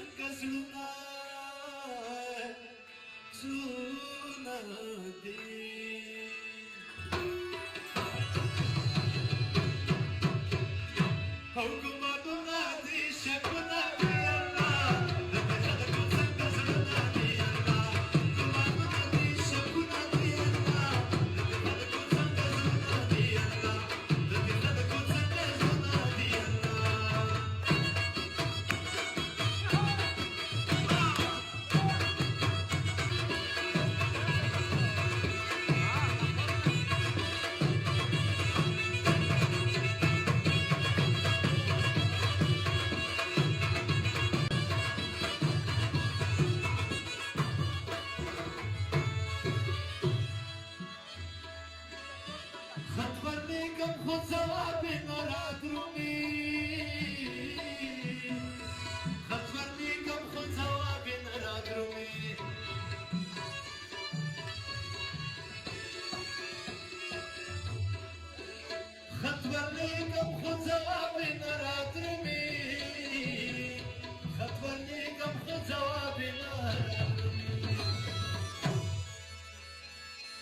څنګه زړونه زړونه دي حکومتونه دي شکونه دي الله د خلکو څنګه زړونه دي الله حکومتونه دي شکونه دي الله د خلکو څنګه زړونه دي الله د خلکو څنګه زړونه دي الله خود جواب نرادرومی خطور میگم خود جواب نرادرومی خطور میگم خود جواب نرادرومی خطور میگم خود جواب نرادرومی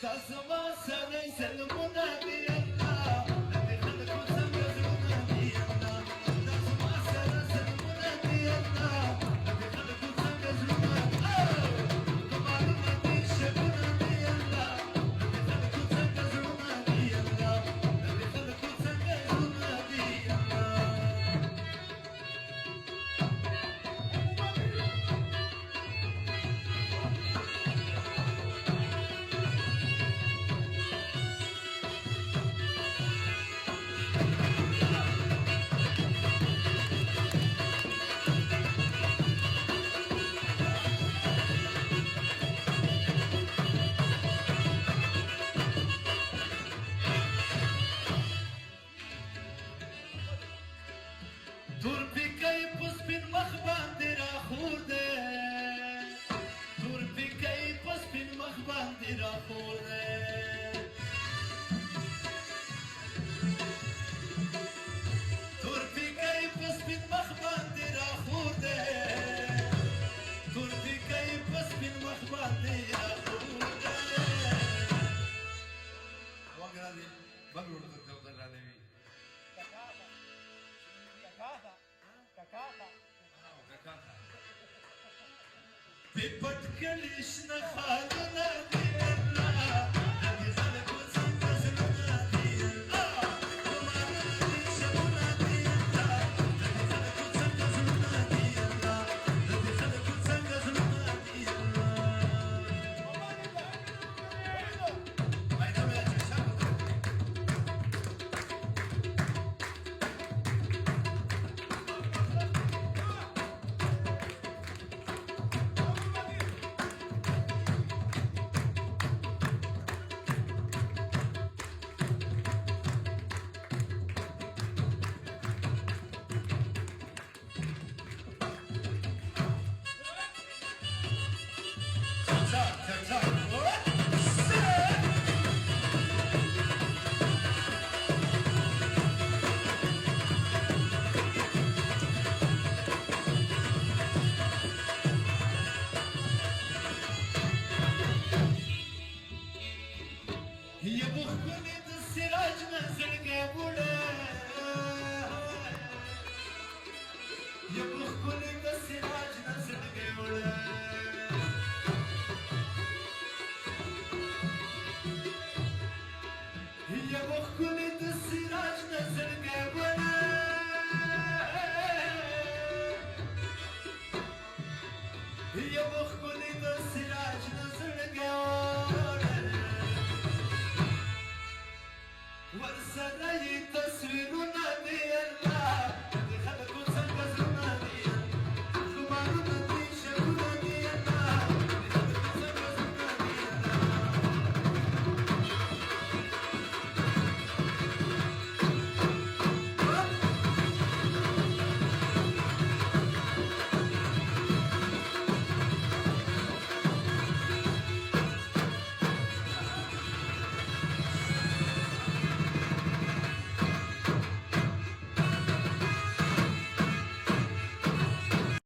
تازما سنی سلمونا بیا تور پیکای پس پین مخ باندې را خور ده تور پیکای پس پین مخ باندې را خور ده تور پیکای پس پین مخ باندې را خور ده تور پیکای پس پین مخ باندې را خور ده وګړه دې بګړو ته راځي بپټ کلیش نه خالونه دی الله د خلکو څنګه زړونه دي الله کومانه دي شمونه دي الله د خلکو څنګه زړونه دي الله د خلکو څنګه زړونه دي الله ماینه مې چې شاکو ये बुखने तो सिराज नजर के बुढ़े ये बुखने तो सिराज नजर के बुढ़े ये बुखने तो सिराज नजर के बुढ़े ये बुखने तो